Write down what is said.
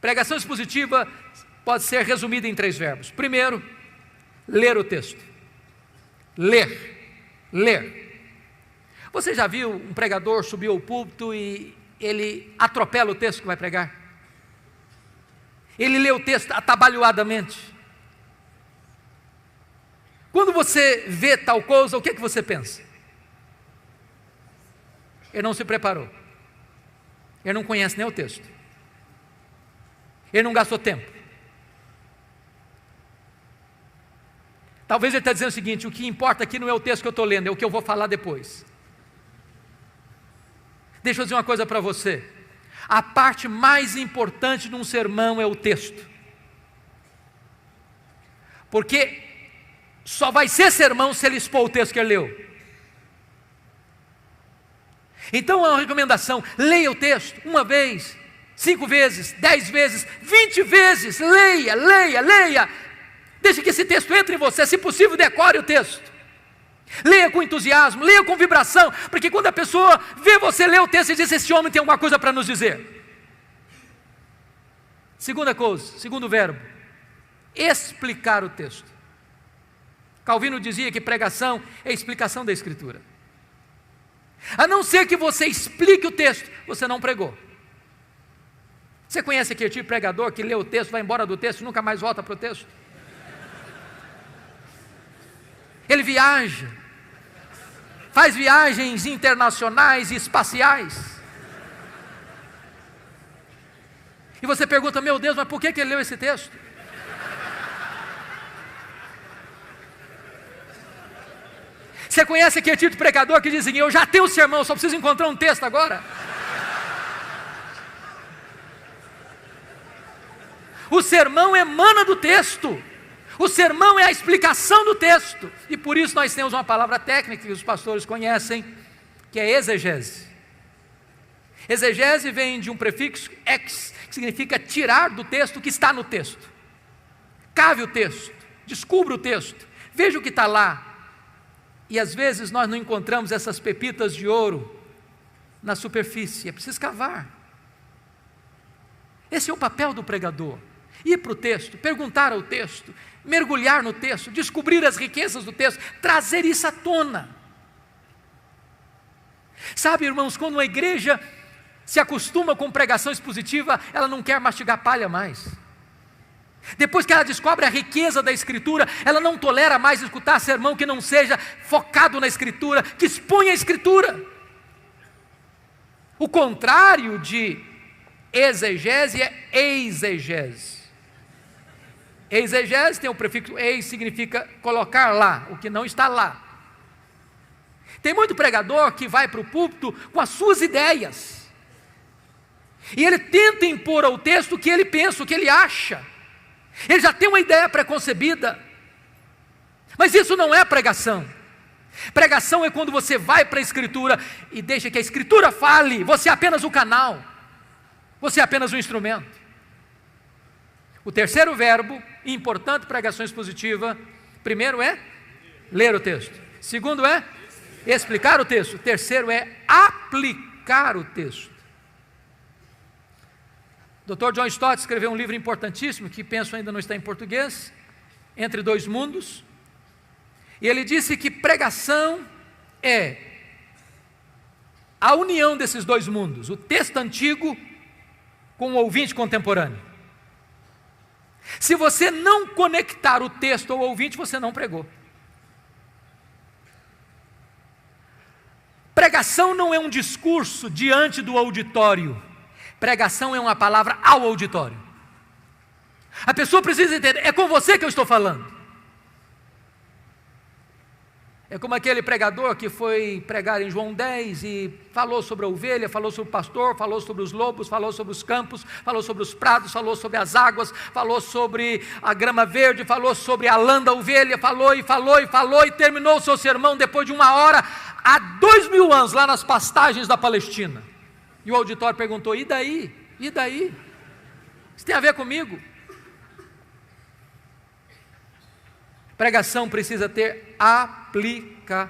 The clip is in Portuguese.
Pregação expositiva pode ser resumida em 3 verbos. Primeiro, ler o texto. Ler. Você já viu um pregador subir ao púlpito e ele atropela o texto que vai pregar? Ele lê o texto atabalhoadamente. Quando você vê tal coisa, o que você pensa? Ele não se preparou. Ele não conhece nem o texto. Ele não gastou tempo. Talvez ele está dizendo o seguinte: o que importa aqui não é o texto que eu estou lendo, é o que eu vou falar depois. Deixa eu dizer uma coisa para você. A parte mais importante de um sermão é o texto. Porque só vai ser sermão se ele expor o texto que ele leu. Então é uma recomendação: leia o texto 1 vez, 5 vezes, 10 vezes, 20 vezes. Leia. Deixe que esse texto entre em você. Se possível, decore o texto. Leia com entusiasmo, leia com vibração, porque quando a pessoa vê você ler o texto e diz: esse homem tem alguma coisa para nos dizer. Segunda coisa, segundo verbo, explicar o texto. Calvino dizia que pregação é explicação da Escritura. A não ser que você explique o texto, você não pregou. Você conhece aquele tipo de pregador que lê o texto, vai embora do texto e nunca mais volta para o texto? Ele viaja, faz viagens internacionais e espaciais. E você pergunta: meu Deus, mas por que ele leu esse texto? Você conhece aquele tipo de pregador que diz assim: eu já tenho o sermão, só preciso encontrar um texto agora? O sermão emana do texto. O sermão é a explicação do texto. E por isso nós temos uma palavra técnica que os pastores conhecem, que é exegese. Exegese vem de um prefixo ex, que significa tirar do texto o que está no texto. Cave o texto, descubra o texto, veja o que está lá. E às vezes nós não encontramos essas pepitas de ouro na superfície, é preciso cavar. Esse é o papel do pregador: ir para o texto, perguntar ao texto, mergulhar no texto, descobrir as riquezas do texto, trazer isso à tona. Sabe, irmãos, quando uma igreja se acostuma com pregação expositiva, ela não quer mastigar palha mais. Depois que ela descobre a riqueza da Escritura, ela não tolera mais escutar sermão que não seja focado na Escritura, que exponha a Escritura. O contrário de exegese é exegese. Exegese tem o prefixo eis, significa colocar lá, o que não está lá. Tem muito pregador que vai para o púlpito com as suas ideias, e ele tenta impor ao texto o que ele pensa, o que ele acha. Ele já tem uma ideia preconcebida, mas isso não é pregação. Pregação é quando você vai para a Escritura e deixa que a Escritura fale, você é apenas o canal, você é apenas o instrumento. O terceiro verbo, importante pregação expositiva: primeiro é ler o texto, segundo é explicar o texto, terceiro é aplicar o texto. Dr. John Stott escreveu um livro importantíssimo, que penso ainda não está em português, Entre Dois Mundos, e ele disse que pregação é a união desses dois mundos, o texto antigo com o ouvinte contemporâneo. Se você não conectar o texto ao ouvinte, você não pregou. Pregação não é um discurso diante do auditório. Pregação é uma palavra ao auditório. A pessoa precisa entender: é com você que eu estou falando. É como aquele pregador que foi pregar em João 10 e falou sobre a ovelha, falou sobre o pastor, falou sobre os lobos, falou sobre os campos, falou sobre os prados, falou sobre as águas, falou sobre a grama verde, falou sobre a lã da ovelha, falou e terminou o seu sermão depois de 1 hora, há 2000 anos, lá nas pastagens da Palestina. E o auditório perguntou: e daí? E daí? Isso tem a ver comigo? Pregação precisa ter aplicação.